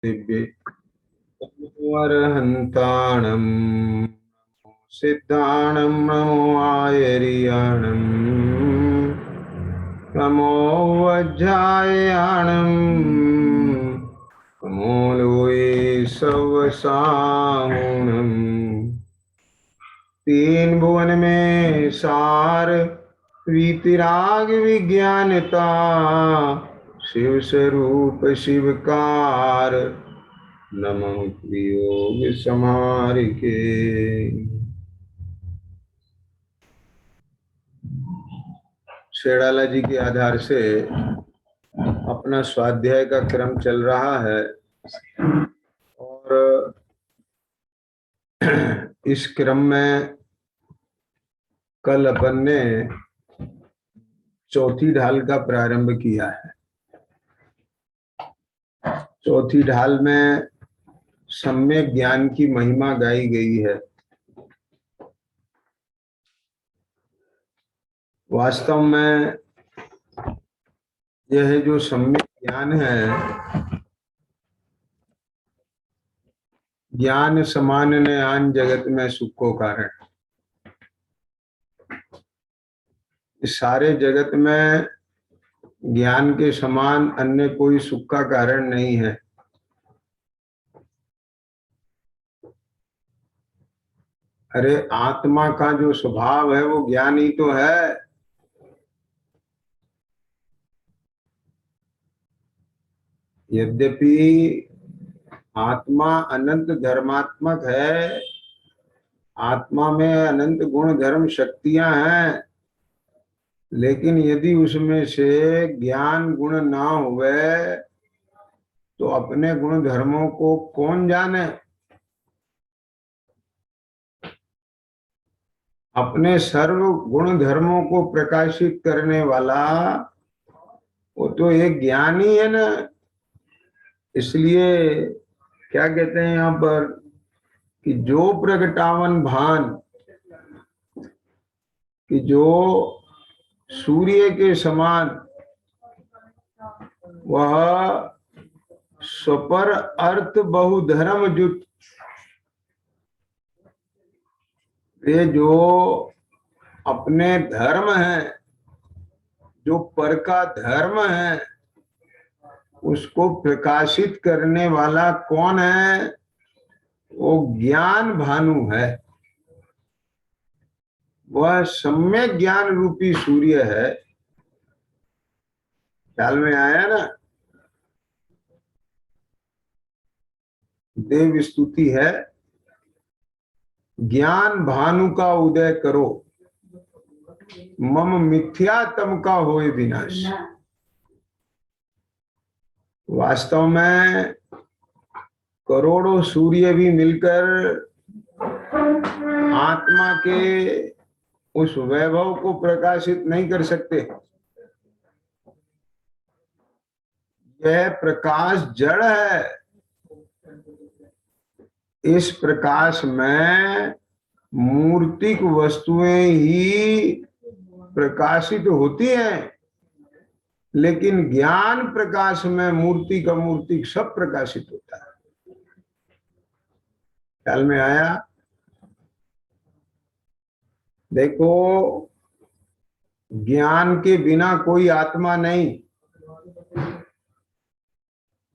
दिव्य वरहन्ताणं सिद्धाणं नमो आयर्याणं नमो वज्रायणं नमो लोये सवसामुणम् तीन भुवन में सार वीतराग विज्ञानता शिव स्वरूप शिवकार नमः योग समार के। शेड़ाला जी के आधार से अपना स्वाध्याय का क्रम चल रहा है और इस क्रम में कल अपन ने चौथी ढाल का प्रारंभ किया है। चौथी ढाल में सम्यक ज्ञान की महिमा गाई गई है। वास्तव में यह जो सम्यक ज्ञान है, ज्ञान समान ने आन जगत में सुख को कारण। इस सारे जगत में ज्ञान के समान अन्य कोई सुख का कारण नहीं है। अरे आत्मा का जो स्वभाव है वो ज्ञान ही तो है। यद्यपि आत्मा अनंत धर्मात्मक है, आत्मा में अनंत गुण धर्म शक्तियां हैं, लेकिन यदि उसमें से ज्ञान गुण ना हुए तो अपने गुण धर्मों को कौन जाने। अपने सर्व गुण धर्मों को प्रकाशित करने वाला वो तो एक ज्ञान ही है ना। इसलिए क्या कहते हैं यहाँ पर कि जो प्रगटावन भान, कि जो सूर्य के समान वह स्वपर अर्थ बहुधर्म जुट। ये जो अपने धर्म है, जो पर का धर्म है, उसको प्रकाशित करने वाला कौन है? वो ज्ञान भानु है। वह सम्यक ज्ञान रूपी सूर्य है। ख्याल में आया ना? देव स्तुति है, ज्ञान भानु का उदय करो, मम मिथ्यातम का होए विनाश। वास्तव में करोड़ों सूर्य भी मिलकर आत्मा के उस वैभव को प्रकाशित नहीं कर सकते। यह प्रकाश जड़ है। इस प्रकाश में मूर्तिक वस्तुएं ही प्रकाशित होती हैं, लेकिन ज्ञान प्रकाश में मूर्ति का मूर्तिक सब प्रकाशित होता है। ख्याल में आया? देखो, ज्ञान के बिना कोई आत्मा नहीं।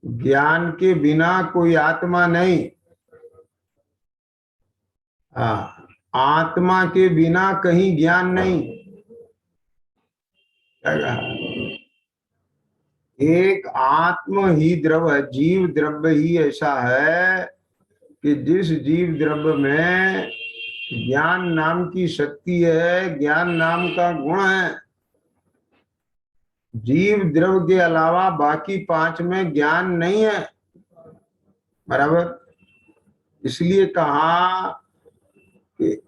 ज्ञान के बिना कोई आत्मा नहीं। आत्मा के बिना कहीं ज्ञान नहीं। एक आत्म ही द्रव है, जीव द्रव्य ही ऐसा है कि जिस जीव द्रव्य में ज्ञान नाम की शक्ति है, ज्ञान नाम का गुण है। जीव द्रव्य के अलावा बाकी पांच में ज्ञान नहीं है। बराबर? इसलिए कहा कि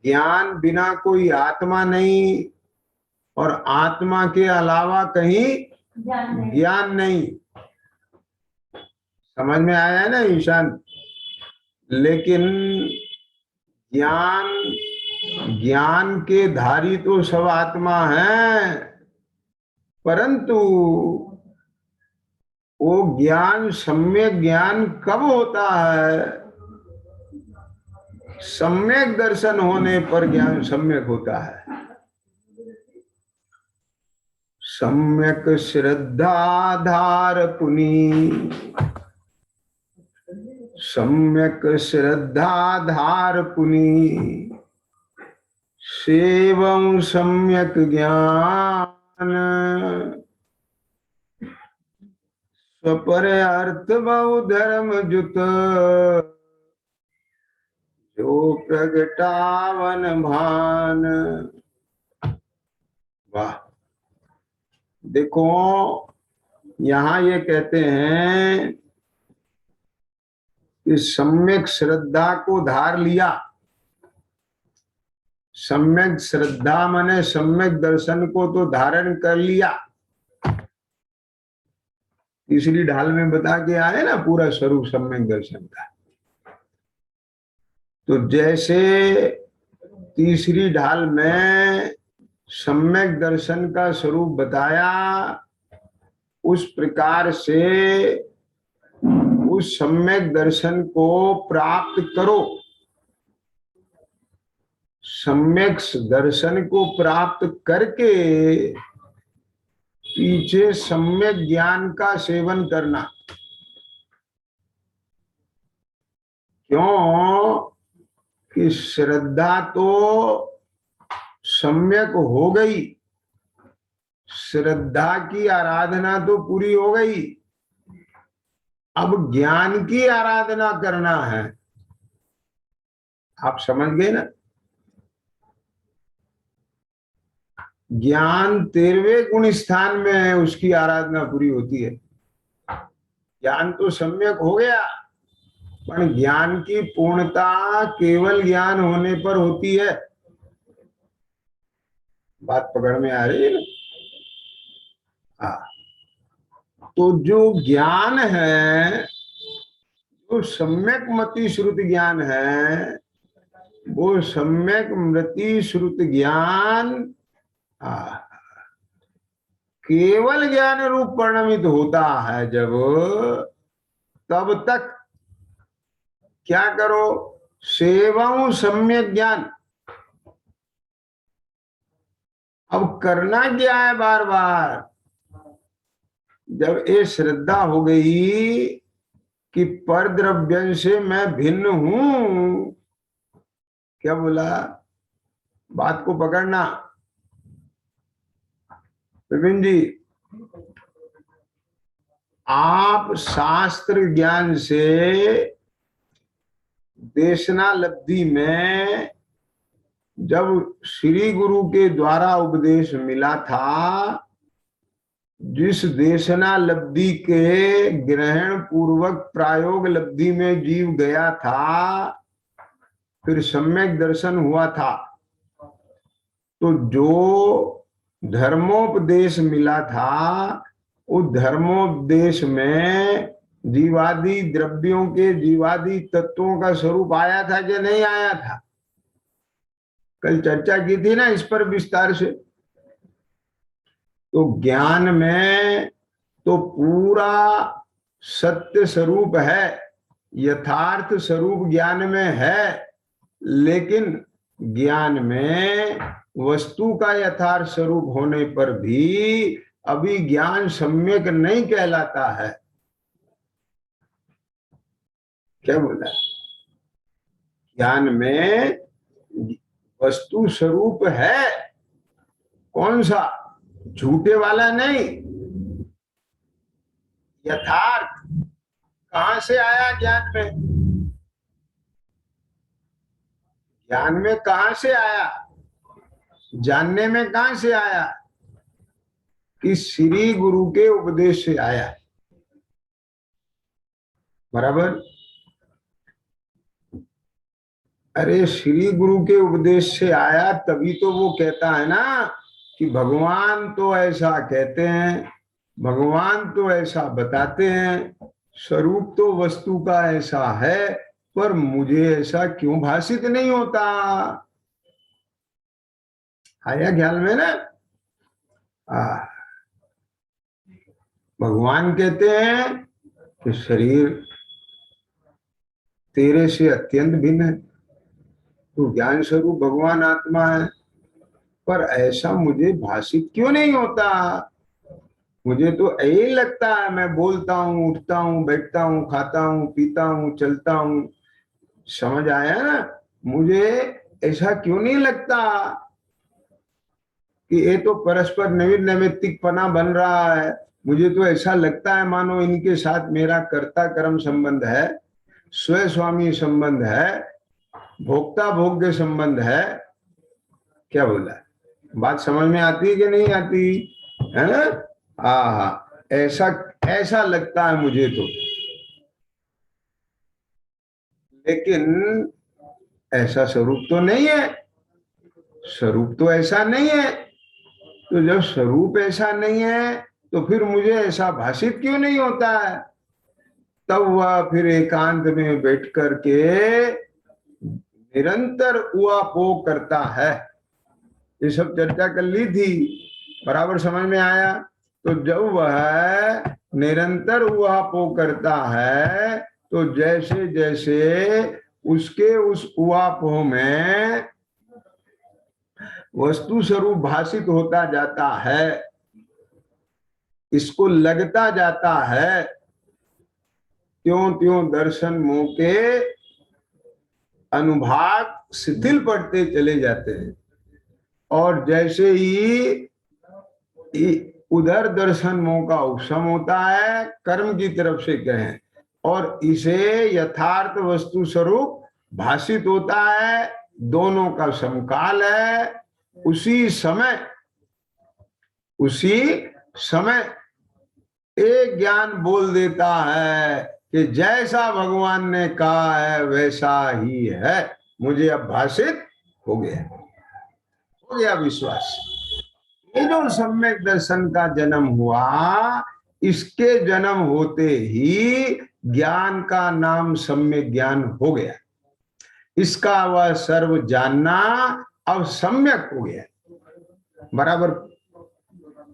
ज्ञान बिना कोई आत्मा नहीं और आत्मा के अलावा कहीं ज्ञान नहीं। समझ में आया है ना ईशान? लेकिन ज्ञान के धारी तो सब आत्मा है, परंतु वो ज्ञान सम्यक ज्ञान कब होता है? सम्यक दर्शन होने पर ज्ञान सम्यक होता है। सम्यक श्रद्धाधार पुनी, सम्यक श्रद्धाधार पुनी, सेवं सम्यक ज्ञान, स्वपर अर्थ बहु धर्म जुत, जो प्रगटावन भान। वाह, देखो यहाँ ये कहते हैं कि सम्यक श्रद्धा को धार लिया। सम्यक श्रद्धा माने सम्यक दर्शन को तो धारण कर लिया। तीसरी ढाल में बता के आए ना पूरा स्वरूप सम्यक दर्शन का। तो जैसे तीसरी ढाल में सम्यक दर्शन का स्वरूप बताया, उस प्रकार से उस सम्यक दर्शन को प्राप्त करो। सम्यक दर्शन को प्राप्त करके पीछे सम्यक ज्ञान का सेवन करना। क्यों कि श्रद्धा तो सम्यक हो गई, श्रद्धा की आराधना तो पूरी हो गई, अब ज्ञान की आराधना करना है। आप समझ गए ना? ज्ञान 13वें गुण स्थान में है, उसकी आराधना पूरी होती है। ज्ञान तो सम्यक हो गया, पर ज्ञान की पूर्णता केवल ज्ञान होने पर होती है। बात पकड़ में आ रही है ना? हाँ, तो जो ज्ञान है, जो सम्यक मति श्रुति ज्ञान है, वो सम्यक मति श्रुति ज्ञान केवल ज्ञान रूप परिणमित होता है जब, तब तक क्या करो? सेवं सम्यक ज्ञान। अब करना क्या है? बार बार जब ये श्रद्धा हो गई कि पर द्रव्य से मैं भिन्न हूं, क्या बोला? बात को पकड़ना विपिन जी। आप शास्त्र ज्ञान से देशना लब्धि में जब श्री गुरु के द्वारा उपदेश मिला था, जिस देशना लब्धि के ग्रहण पूर्वक प्रायोग लब्धि में जीव गया था, फिर सम्यक दर्शन हुआ था, तो जो धर्मोपदेश मिला था, उस धर्मोपदेश में जीवादि द्रव्यों के, जीवादि तत्वों का स्वरूप आया था कि नहीं आया था? कल चर्चा की थी ना इस पर विस्तार से। तो ज्ञान में तो पूरा सत्य स्वरूप है, यथार्थ स्वरूप ज्ञान में है, लेकिन ज्ञान में वस्तु का यथार्थ स्वरूप होने पर भी अभी ज्ञान सम्यक नहीं कहलाता है। क्या बोला? ज्ञान में वस्तु स्वरूप है, कौन सा? झूठे वाला नहीं, यथार्थ। कहां से आया ज्ञान में? ज्ञान में कहां से आया? जानने में कहां से आया? कि श्री गुरु के उपदेश से आया। बराबर? अरे श्री गुरु के उपदेश से आया, तभी तो वो कहता है ना कि भगवान तो ऐसा कहते हैं, भगवान तो ऐसा बताते हैं, स्वरूप तो वस्तु का ऐसा है, पर मुझे ऐसा क्यों भाषित नहीं होता? आया ख्याल में ना? भगवान कहते हैं कि शरीर तेरे से अत्यंत भिन्न है, तो ज्ञान स्वरूप भगवान आत्मा है, पर ऐसा मुझे भाषित क्यों नहीं होता? मुझे तो यही लगता है, मैं बोलता हूँ, उठता हूँ, बैठता हूँ, खाता हूँ, पीता हूँ, चलता हूँ। समझ आया ना? मुझे ऐसा क्यों नहीं लगता कि ये तो परस्पर नैमित्तिक पना बन रहा है? मुझे तो ऐसा लगता है मानो इनके साथ मेरा कर्ता कर्म संबंध है, स्वयं स्वामी संबंध है, भोक्ता भोग्य संबंध है। क्या बोला? बात समझ में आती है कि नहीं आती है ना? हाँ, ऐसा ऐसा लगता है मुझे तो, लेकिन ऐसा स्वरूप तो नहीं है। स्वरूप तो ऐसा नहीं है। तो जब स्वरूप ऐसा नहीं है, तो फिर मुझे ऐसा भाषित क्यों नहीं होता है? तब वह फिर एकांत में बैठ कर के निरंतर उहापोह करता है। ये सब चर्चा कर ली थी, बराबर समझ में आया? तो जब वह निरंतर उहापोह करता है, तो जैसे जैसे उसके उस उहापोह में वस्तु स्वरूप भाषित होता जाता है, इसको लगता जाता है, त्यों त्यों दर्शन मोह के अनुभाग शिथिल पड़ते चले जाते हैं। और जैसे ही उधर दर्शन मोह का उपशम होता है, कर्म की तरफ से कहें, और इसे यथार्थ वस्तु स्वरूप भाषित होता है, दोनों का समकाल है। उसी समय एक ज्ञान बोल देता है कि जैसा भगवान ने कहा है वैसा ही है, मुझे अब भाषित हो गया विश्वास। ये जो सम्यक दर्शन का जन्म हुआ, इसके जन्म होते ही ज्ञान का नाम सम्यक ज्ञान हो गया। इसका वह सर्व जानना अब सम्यक हो गया। बराबर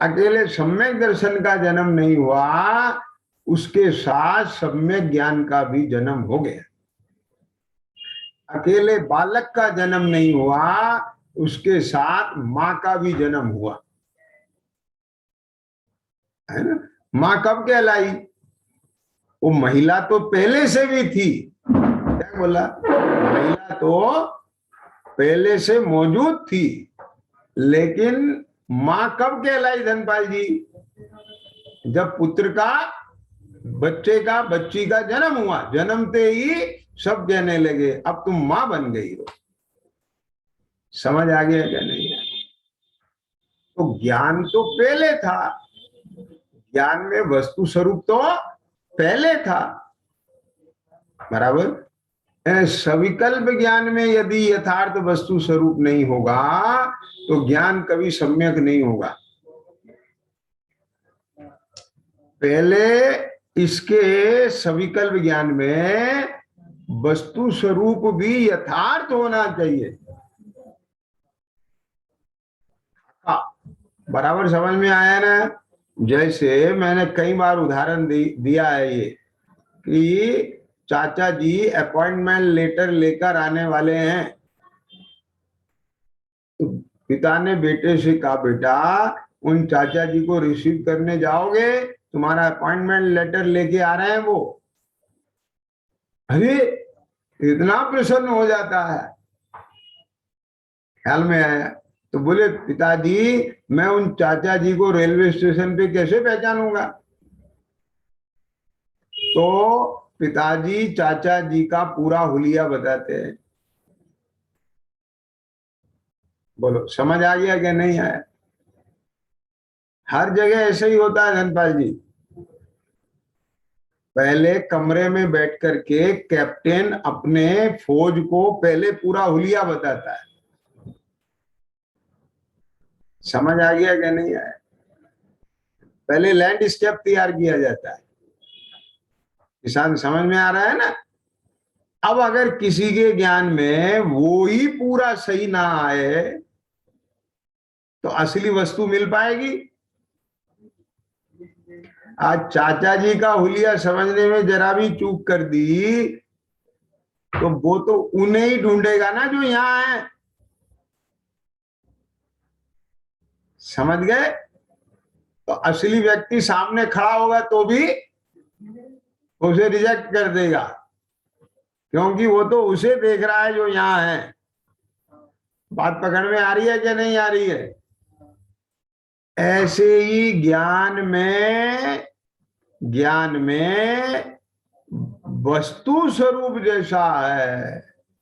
अकेले सम्यक दर्शन का जन्म नहीं हुआ, उसके साथ सम्यक ज्ञान का भी जन्म हो गया। अकेले बालक का जन्म नहीं हुआ, उसके साथ माँ का भी जन्म हुआ, है ना? माँ कब कहलाई? वो महिला तो पहले से भी थी। क्या बोला? महिला तो पहले से मौजूद थी, लेकिन माँ कब कहलाई धनपाल जी? जब पुत्र का, बच्चे का, बच्ची का जन्म हुआ। जन्मते ही सब कहने लगे अब तुम माँ बन गई हो। समझ आ गया क्या नहीं है? तो ज्ञान तो पहले था, ज्ञान में वस्तु स्वरूप तो पहले था। बराबर। सविकल्प ज्ञान में यदि यथार्थ वस्तु स्वरूप नहीं होगा, तो ज्ञान कभी सम्यक नहीं होगा। पहले इसके सविकल्प ज्ञान में वस्तु स्वरूप भी यथार्थ होना चाहिए। बराबर समझ में आया ना? जैसे मैंने कई बार उदाहरण दिया है ये, कि चाचा जी अपॉइंटमेंट लेटर लेकर आने वाले हैं, तो पिता ने बेटे से कहा बेटा उन चाचा जी को रिसीव करने जाओगे, तुम्हारा अपॉइंटमेंट लेटर लेके आ रहे हैं वो। अरे इतना प्रसन्न हो जाता है, ख्याल में आया। तो बोले पिताजी मैं उन चाचा जी को रेलवे स्टेशन पे कैसे पहचानूंगा? तो पिताजी चाचा जी का पूरा हुलिया बताते हैं। बोलो समझ आ गया क्या नहीं आया? हर जगह ऐसे ही होता है धनपाल जी। पहले कमरे में बैठ करके कैप्टन अपने फौज को पहले पूरा हुलिया बताता है। समझ आ गया क्या नहीं आया? पहले लैंडस्केप तैयार किया जाता है। किसान समझ में आ रहा है ना? अब अगर किसी के ज्ञान में वो ही पूरा सही ना आए, तो असली वस्तु मिल पाएगी? आज चाचा जी का हुलिया समझने में जरा भी चूक कर दी तो वो तो उन्हें ही ढूंढेगा ना जो यहाँ है। समझ गए? तो असली व्यक्ति सामने खड़ा होगा तो भी उसे रिजेक्ट कर देगा, क्योंकि वो तो उसे देख रहा है जो यहाँ है। बात पकड़ में आ रही है कि नहीं आ रही है? ऐसे ही ज्ञान में वस्तु स्वरूप जैसा है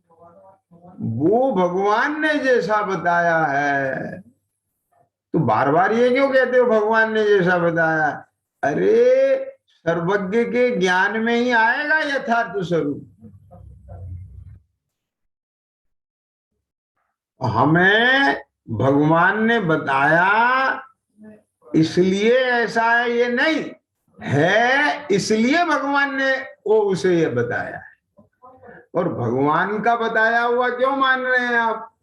वो भगवान ने जैसा बताया है। तो बार बार ये क्यों कहते हो भगवान ने जैसा बताया? अरे सर्वज्ञ के ज्ञान में ही आएगा यथार्थ स्वरूप। हमें भगवान ने बताया इसलिए ऐसा है ये नहीं है, इसलिए भगवान ने वो उसे ये बताया है। और भगवान का बताया हुआ क्यों मान रहे हैं आप?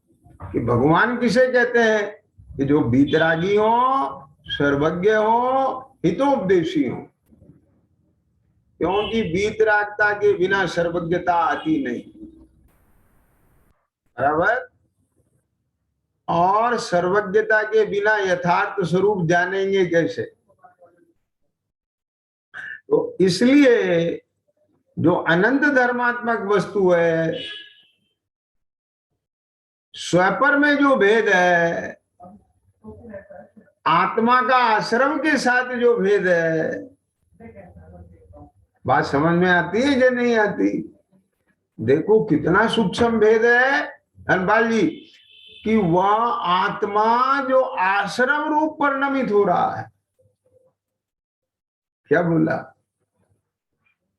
कि भगवान किसे कहते हैं? कि जो बीतरागी हो, सर्वज्ञ हो, हितोपदेशी हो। क्योंकि बीतरागता के बिना सर्वज्ञता आती नहीं, बराबर। और सर्वज्ञता के बिना यथार्थ स्वरूप जानेंगे कैसे? तो इसलिए जो अनंत धर्मात्मक वस्तु है, स्वपर में जो भेद है, आत्मा का आश्रम के साथ जो भेद है, बात समझ में आती है कि नहीं आती? देखो कितना सूक्ष्म भेद है धनपाल जी, कि वह आत्मा जो आश्रम रूप परिणमित हो रहा है। क्या बोला?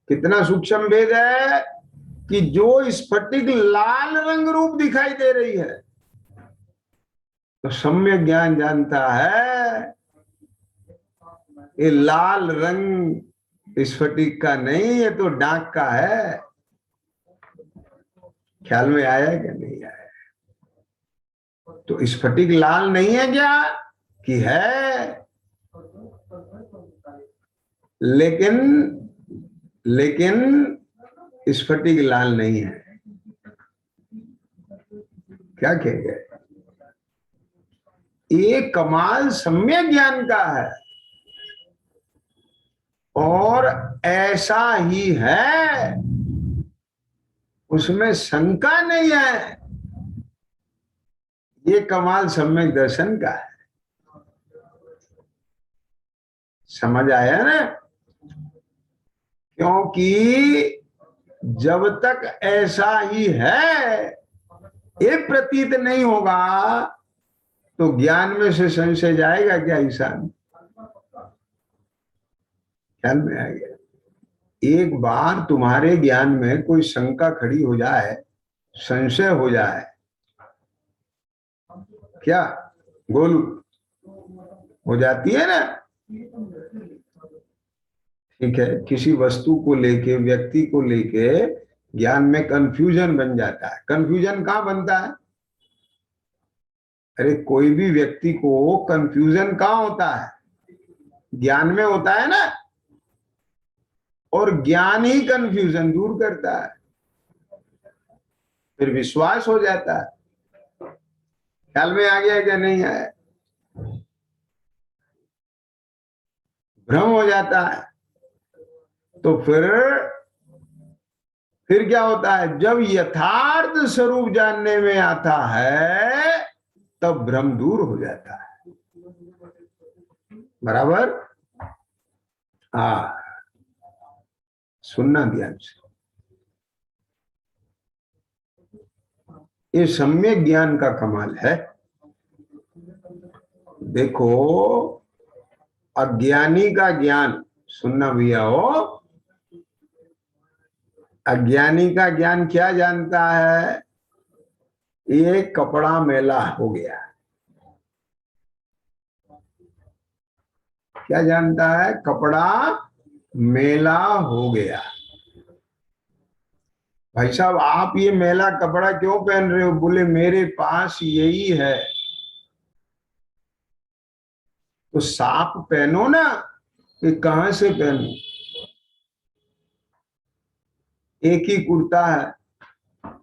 कितना सूक्ष्म भेद है कि जो स्फटिक लाल रंग रूप दिखाई दे रही है, तो सम्यक ज्ञान जानता है ये लाल रंग स्फटिक का नहीं, ये तो डाक का है। ख्याल में आया कि नहीं आया? तो स्फटिक लाल नहीं है क्या? कि है, लेकिन स्फटिक लाल नहीं है। क्या कह गए? ये कमाल सम्यक ज्ञान का है और ऐसा ही है, उसमें शंका नहीं है। ये कमाल सम्यक दर्शन का है। समझ आया ना? क्योंकि जब तक ऐसा ही है ये प्रतीत नहीं होगा तो ज्ञान में से संशय जाएगा क्या ईशान? ख्याल में आ गया? एक बार तुम्हारे ज्ञान में कोई शंका खड़ी हो जाए, संशय हो जाए, क्या गोलू हो जाती है ना? ठीक है, किसी वस्तु को लेके, व्यक्ति को लेके ज्ञान में कंफ्यूजन बन जाता है। कंफ्यूजन कहाँ बनता है? अरे कोई भी व्यक्ति को कंफ्यूजन कहाँ होता है? ज्ञान में होता है ना। और ज्ञान ही कंफ्यूजन दूर करता है, फिर विश्वास हो जाता है। ख्याल में आ गया क्या नहीं आया? भ्रम हो जाता है। तो फिर क्या होता है? जब यथार्थ स्वरूप जानने में आता है तब भ्रम दूर हो जाता है, बराबर। हाँ, सुनना ध्यान से। ये सम्यक ज्ञान का कमाल है। देखो अज्ञानी का ज्ञान, सुनना भैया हो, अज्ञानी का ज्ञान क्या जानता है? ये कपड़ा मैला हो गया। क्या जानता है? कपड़ा मैला हो गया। भाई साहब आप ये मैला कपड़ा क्यों पहन रहे हो? बोले मेरे पास यही है। तो साफ पहनो ना, कि कहां से पहनूं, एक ही कुर्ता है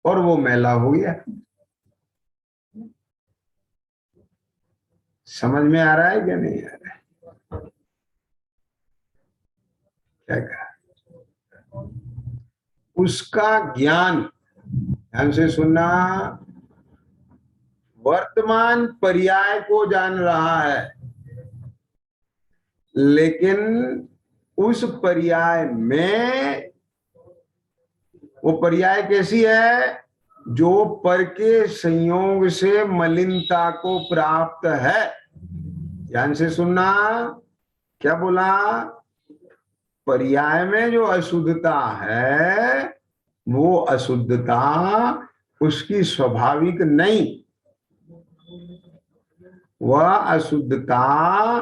और वो मैला हो गया। समझ में आ रहा है क्या नहीं आ रहा है? क्या कहा? उसका ज्ञान, ध्यान से सुनना, वर्तमान पर्याय को जान रहा है, लेकिन उस पर्याय में, वो पर्याय कैसी है, जो पर के संयोग से मलिनता को प्राप्त है। ध्यान से सुनना, क्या बोला? पर्याय में जो अशुद्धता है, वो अशुद्धता उसकी स्वाभाविक नहीं, वह अशुद्धता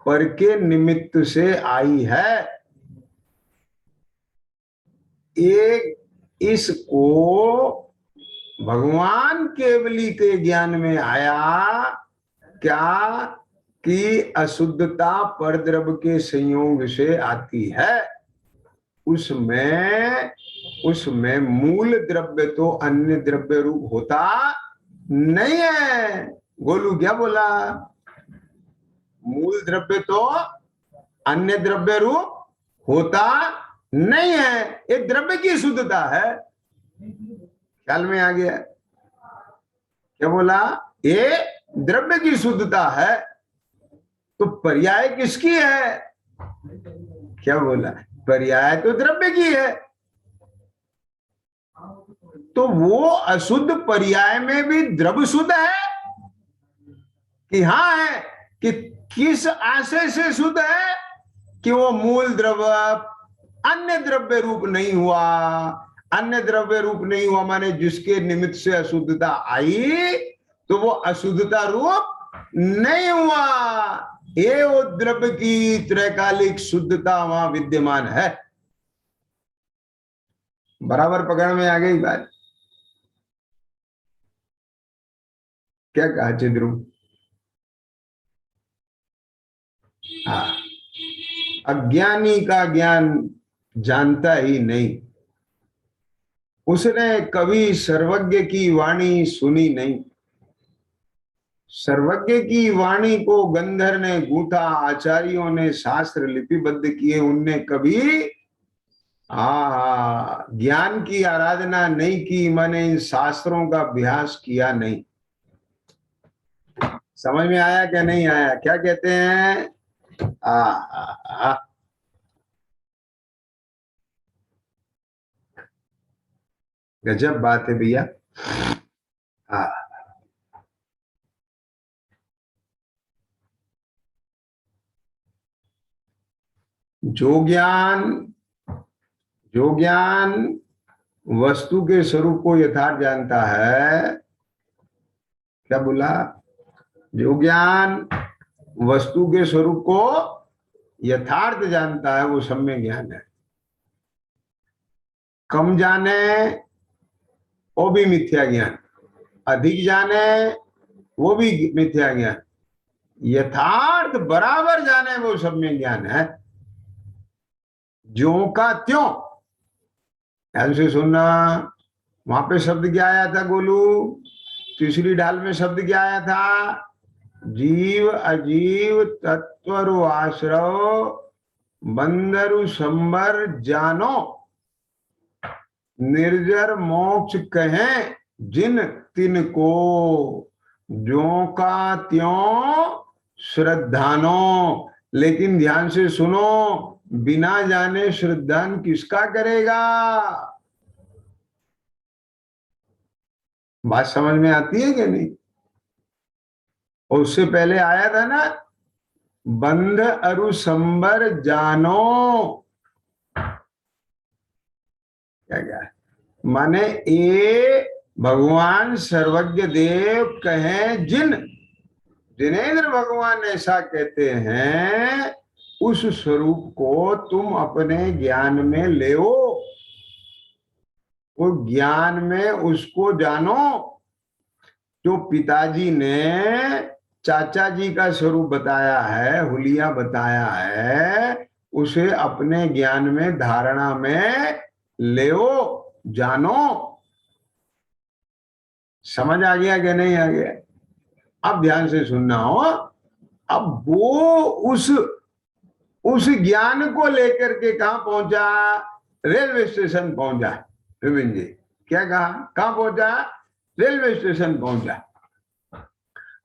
पर के निमित्त से आई है। एक इसको भगवान केवली के ज्ञान में आया क्या, कि अशुद्धता परद्रव्य के संयोग से आती है। उसमें मूल द्रव्य तो अन्य द्रव्य रूप होता नहीं है। गोलू क्या बोला? मूल द्रव्य तो अन्य द्रव्य रूप होता नहीं है, ये द्रव्य की शुद्धता है। ख्याल में आ गया? क्या बोला? ये द्रव्य की शुद्धता है। तो पर्याय किसकी है? क्या बोला? पर्याय तो द्रव्य की है। तो वो अशुद्ध पर्याय में भी द्रव्य शुद्ध है कि हाँ है? कि किस आशय से शुद्ध है? कि वो मूल द्रव्य अन्य द्रव्य रूप नहीं हुआ। अन्य द्रव्य रूप नहीं हुआ माने जिसके निमित्त से अशुद्धता आई, तो वो अशुद्धता रूप नहीं हुआ। ये वो द्रव्य की त्रैकालिक शुद्धता वहां विद्यमान है। बराबर पकड़ में आ गई बात? क्या कहा चिद्रू? हाँ, अज्ञानी का ज्ञान जानता ही नहीं, उसने कभी सर्वज्ञ की वाणी सुनी नहीं। सर्वज्ञ की वाणी को गंधर ने गूंथा, आचार्यों ने शास्त्र लिपिबद्ध किए, उनने कभी ज्ञान की आराधना नहीं की, माने इन शास्त्रों का अभ्यास किया नहीं। समझ में आया क्या नहीं आया? क्या कहते हैं? गजब बात है भैया। जो ज्ञान वस्तु के स्वरूप को यथार्थ जानता है, क्या बोला? जो ज्ञान वस्तु के स्वरूप को यथार्थ जानता है, वो सम्यक ज्ञान है। कम जाने वो भी मिथ्या ज्ञान, अधिक जाने वो भी मिथ्या ज्ञान, यथार्थ बराबर जाने वो सम्यक ज्ञान है। ज्यों का त्यों। ध्यान से सुनना, वहां पे शब्द क्या आया था गोलू? तीसरी ढाल में शब्द क्या आया था? जीव अजीव तत्वरु आश्रव बंदरु संबर जानो, निर्जर मोक्ष कहें जिन तिन को, ज्यों का त्यों श्रद्धानो। लेकिन ध्यान से सुनो, बिना जाने श्रद्धान किसका करेगा? बात समझ में आती है कि नहीं? और उससे पहले आया था ना, बंध अरु संबर जानो। क्या माने? ए भगवान सर्वज्ञ देव कहें जिन, जिनेन्द्र भगवान ऐसा कहते हैं, उस स्वरूप को तुम अपने ज्ञान में ले, वो ज्ञान में उसको जानो जो पिताजी ने चाचा जी का स्वरूप बताया है, हुलिया बताया है, उसे अपने ज्ञान में, धारणा में लेओ, जानो। समझ आ गया कि नहीं आ गया? अब ध्यान से सुनना हो। अब वो उस ज्ञान को लेकर के कहां पहुंचा? रेलवे स्टेशन पहुंचा। विपिन जी क्या कहा? कहां पहुंचा? रेलवे स्टेशन पहुंचा।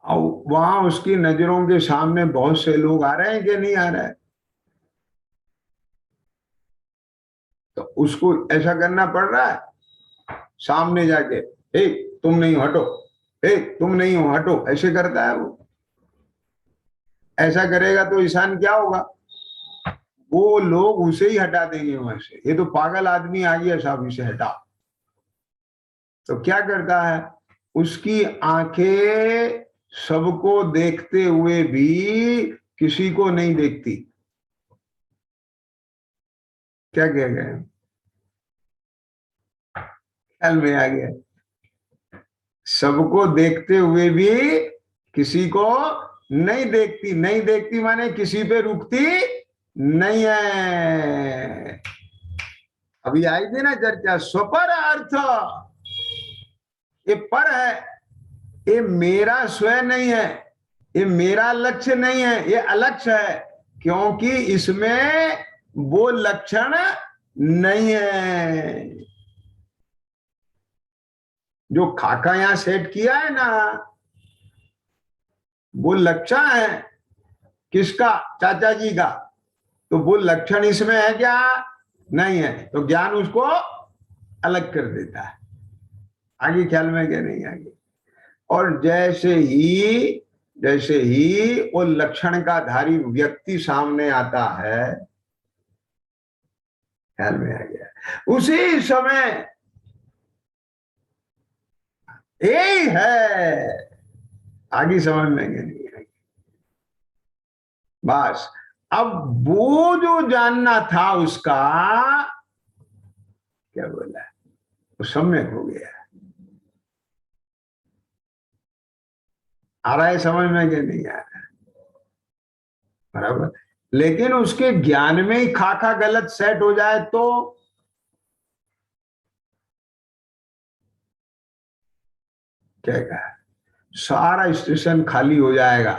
और वहां उसकी नजरों के सामने बहुत से लोग आ रहे हैं कि नहीं आ रहे हैं? तो उसको ऐसा करना पड़ रहा है, सामने जाके ए तुम नहीं हो हटो, ए तुम नहीं हो हटो, ऐसे करता है वो। ऐसा करेगा तो ईशान क्या होगा? वो लोग उसे ही हटा देंगे वहां से। ये तो पागल आदमी आ गया साहब, इसे हटा। तो क्या करता है? उसकी आंखें सबको देखते हुए भी किसी को नहीं देखती। क्या कह गए? ख्याल में आ गया? सबको देखते हुए भी किसी को नहीं देखती। नहीं देखती माने किसी पे रुकती नहीं है। अभी आई थी ना चर्चा, स्वपर अर्थ। ये पर है, ये मेरा स्वयं नहीं है, ये मेरा लक्ष्य नहीं है, ये अलक्ष्य है। क्योंकि इसमें वो लक्षण नहीं है जो खाका यहां सेट किया है ना। वो लक्षण है किसका? चाचा जी का। तो वो लक्षण इसमें है क्या? नहीं है। तो ज्ञान उसको अलग कर देता है। आगे ख्याल में क्या? नहीं आगे। और जैसे ही वो लक्षण का धारी व्यक्ति सामने आता है, ख्याल में आ गया, उसी समय यही है। आगे समझ में नहीं आएगी। बस अब वो जो जानना था उसका, क्या बोला, वो सम्यक हो गया। आ रहा है समझ में कि नहीं आ रहा? बराबर। लेकिन उसके ज्ञान में ही खाका गलत सेट हो जाए तो क्या कहा? सारा स्टेशन खाली हो जाएगा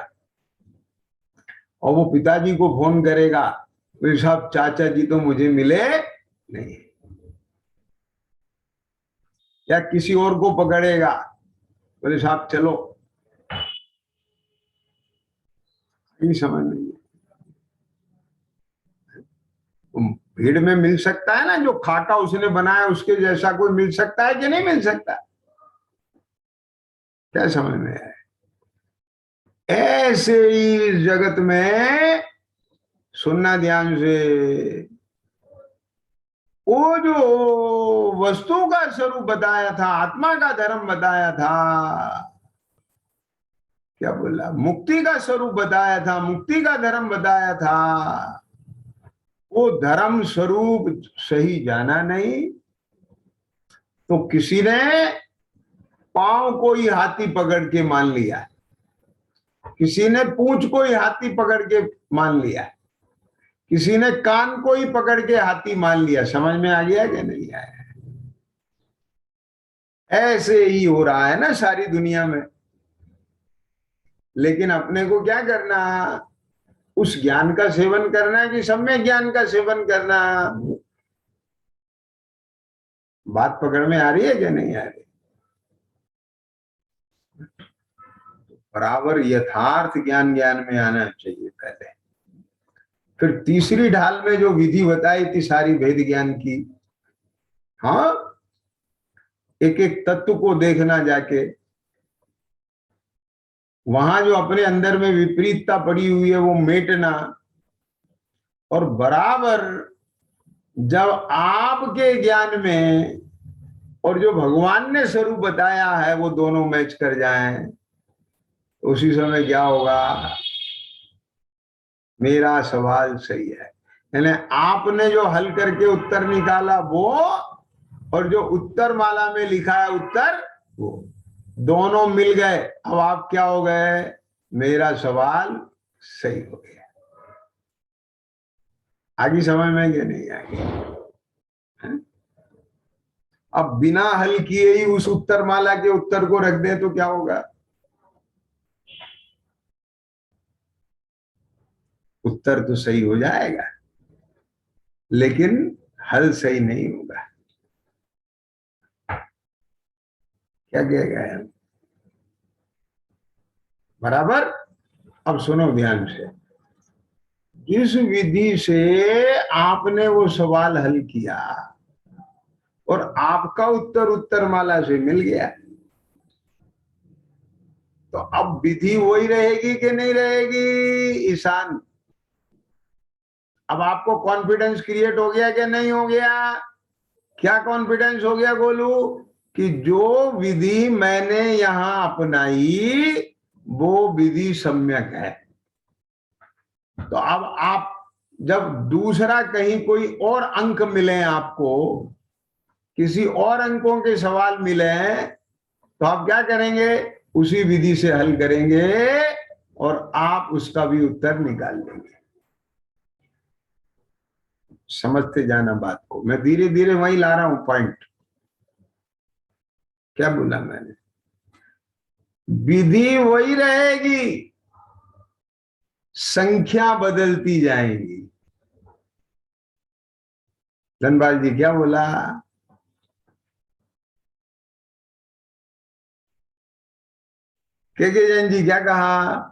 और वो पिताजी को फोन करेगा, मेरे साहब चाचा जी तो मुझे मिले नहीं। या किसी और को पकड़ेगा, बोले साहब चलो। ये समझ नहीं है। भीड़ में मिल सकता है ना, जो खाका उसने बनाया उसके जैसा कोई मिल सकता है कि नहीं मिल सकता? क्या समझ में है? ऐसे ही इस जगत में, सुनना ध्यान से, वो जो वस्तु का स्वरूप बताया था, आत्मा का धर्म बताया था, क्या बोला, मुक्ति का स्वरूप बताया था, मुक्ति का धर्म बताया था, वो धर्म स्वरूप सही जाना नहीं तो किसी ने पांव को ही हाथी पकड़ के मान लिया, किसी ने पूंछ को ही हाथी पकड़ के मान लिया, किसी ने कान को ही पकड़ के हाथी मान लिया। समझ में आ गया कि नहीं आया? ऐसे ही हो रहा है ना सारी दुनिया में। लेकिन अपने को क्या करना? उस ज्ञान का सेवन करना है कि सम्यक ज्ञान का सेवन करना? बात पकड़ में आ रही है कि नहीं आ रही? बराबर यथार्थ ज्ञान में आना चाहिए पहले। फिर तीसरी ढाल में जो विधि बताई थी सारी वेद ज्ञान की, हाँ, एक एक तत्व को देखना जाके, वहां जो अपने अंदर में विपरीतता पड़ी हुई है वो मेटना, और बराबर जब आपके ज्ञान में और जो भगवान ने स्वरूप बताया है वो दोनों मैच कर जाएं, उसी समय क्या होगा? मेरा सवाल सही है, यानी आपने जो हल करके उत्तर निकाला वो, और जो उत्तर माला में लिखा है उत्तर वो, दोनों मिल गए। अब आप क्या हो गए? मेरा सवाल सही हो गया। आगे समझ में कि नहीं आगे? अब बिना हल किए ही उस उत्तर माला के उत्तर को रख दें तो क्या होगा? उत्तर तो सही हो जाएगा लेकिन हल सही नहीं होगा। क्या कहेगा यार? बराबर। अब सुनो ध्यान से। जिस विधि से आपने वो सवाल हल किया और आपका उत्तर उत्तर माला से मिल गया, तो अब विधि वही रहेगी कि नहीं रहेगी ईशान? अब आपको कॉन्फिडेंस क्रिएट हो गया कि नहीं हो गया? क्या कॉन्फिडेंस हो गया गोलू? कि जो विधि मैंने यहां अपनाई वो विधि सम्यक है। तो अब आप जब दूसरा कहीं कोई और अंक मिले आपको, किसी और अंकों के सवाल मिले, तो आप क्या करेंगे? उसी विधि से हल करेंगे और आप उसका भी उत्तर निकाल लेंगे। समझते जाना बात को, मैं धीरे धीरे वही ला रहा हूं पॉइंट। क्या बोला मैंने? विधि वही रहेगी, संख्या बदलती जाएगी। धनपाल जी क्या बोला? के जैन जी क्या कहा?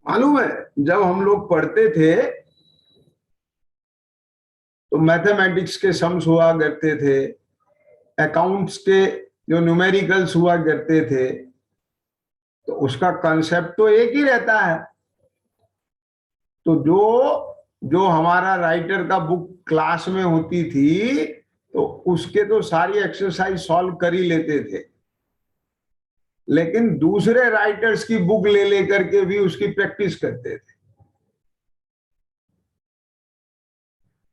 मालूम है जब हम लोग पढ़ते थे तो मैथमेटिक्स के सम्स हुआ करते थे, अकाउंट्स के जो न्यूमेरिकल्स हुआ करते थे, तो उसका कंसेप्ट तो एक ही रहता है। तो जो जो हमारा राइटर का बुक क्लास में होती थी तो उसके तो सारी एक्सरसाइज सॉल्व कर ही लेते थे, लेकिन दूसरे राइटर्स की बुक ले लेकर के भी उसकी प्रैक्टिस करते थे।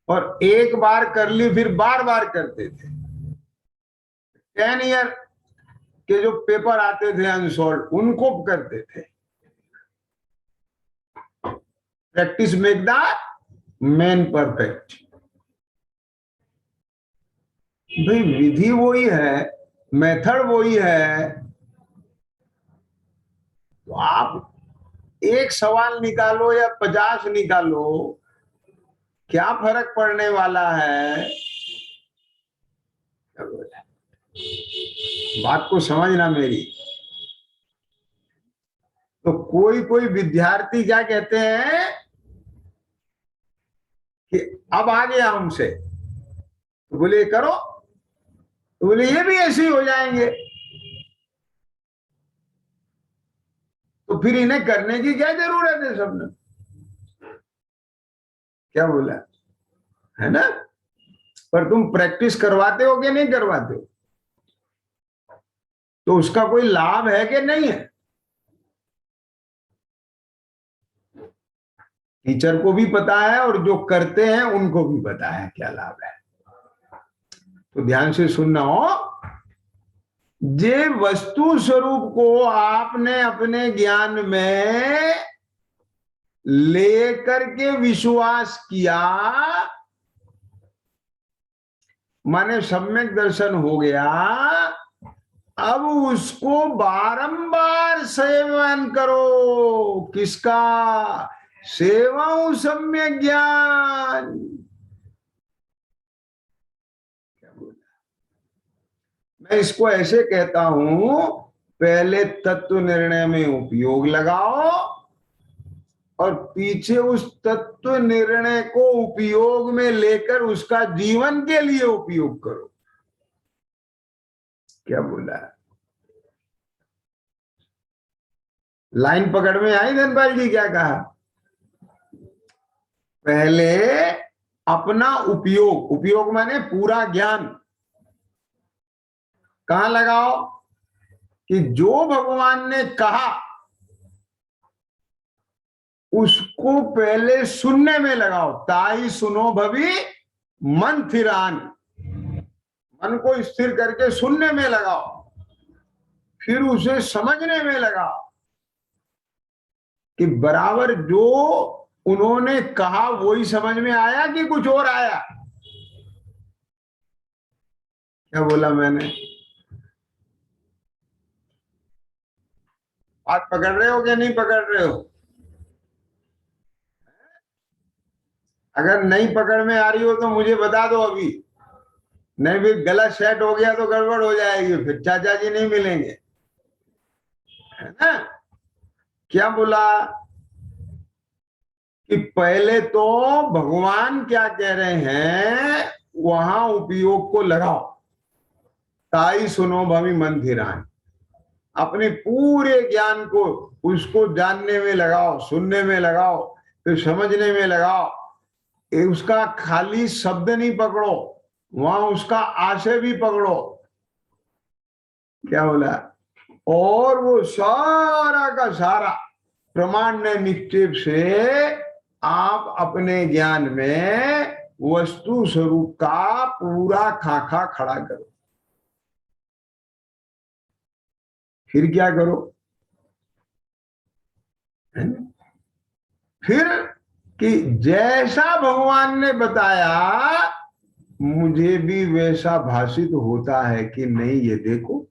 और एक बार कर ली फिर बार बार करते थे। 10 ईयर के जो पेपर आते थे अनसॉल्व, उनको करते थे। Practice make the man perfect. भाई विधि वही है, मेथड वही है, तो आप एक सवाल निकालो या 50 निकालो, क्या फर्क पड़ने वाला है? बात को समझना मेरी। तो कोई कोई विद्यार्थी क्या कहते हैं कि अब आ गया हमसे, तो बोले करो, तो बोले ये भी ऐसे ही हो जाएंगे, तो फिर इन्हें करने की क्या जरूरत है सबने? क्या बोला है ना? पर तुम प्रैक्टिस करवाते हो कि नहीं करवाते हो? तो उसका कोई लाभ है कि नहीं है? टीचर को भी पता है और जो करते हैं उनको भी पता है क्या लाभ है। तो ध्यान से सुनना हो। जे वस्तु स्वरूप को आपने अपने ज्ञान में लेकर के विश्वास किया, माने सम्यक दर्शन हो गया। अब उसको बारंबार सेवन करो। किसका? सेवाऊं सम्यक ज्ञान। मैं इसको ऐसे कहता हूं, पहले तत्व निर्णय में उपयोग लगाओ और पीछे उस तत्व निर्णय को उपयोग में लेकर उसका जीवन के लिए उपयोग करो। क्या बोला? लाइन पकड़ में आई धनपाल जी? क्या कहा? पहले अपना उपयोग, उपयोग माने पूरा ज्ञान कहां लगाओ? कि जो भगवान ने कहा उसको पहले सुनने में लगाओ। ताई सुनो भवी मन थिरान, मन को स्थिर करके सुनने में लगाओ, फिर उसे समझने में लगाओ कि बराबर जो उन्होंने कहा वही समझ में आया कि कुछ और आया। क्या बोला मैंने? बात पकड़ रहे हो कि नहीं पकड़ रहे हो? अगर नहीं पकड़ में आ रही हो तो मुझे बता दो अभी, नहीं भी गलत सेट हो गया तो गड़बड़ हो जाएगी, फिर चाचा जी नहीं मिलेंगे, है ना? क्या बोला कि पहले तो भगवान क्या कह रहे हैं, वहां उपयोग को लगाओ। ताई सुनो भवी मन थिरान, अपने पूरे ज्ञान को उसको जानने में लगाओ, सुनने में लगाओ, फिर समझने में लगाओ। उसका खाली शब्द नहीं पकड़ो, वहां उसका आशय भी पकड़ो। क्या बोला? और वो सारा का सारा प्रमाण निक्षेप से आप अपने ज्ञान में वस्तु स्वरूप का पूरा खाका खड़ा करो। फिर क्या करो? फिर कि जैसा भगवान ने बताया मुझे भी वैसा भाषित होता है कि नहीं, ये देखो।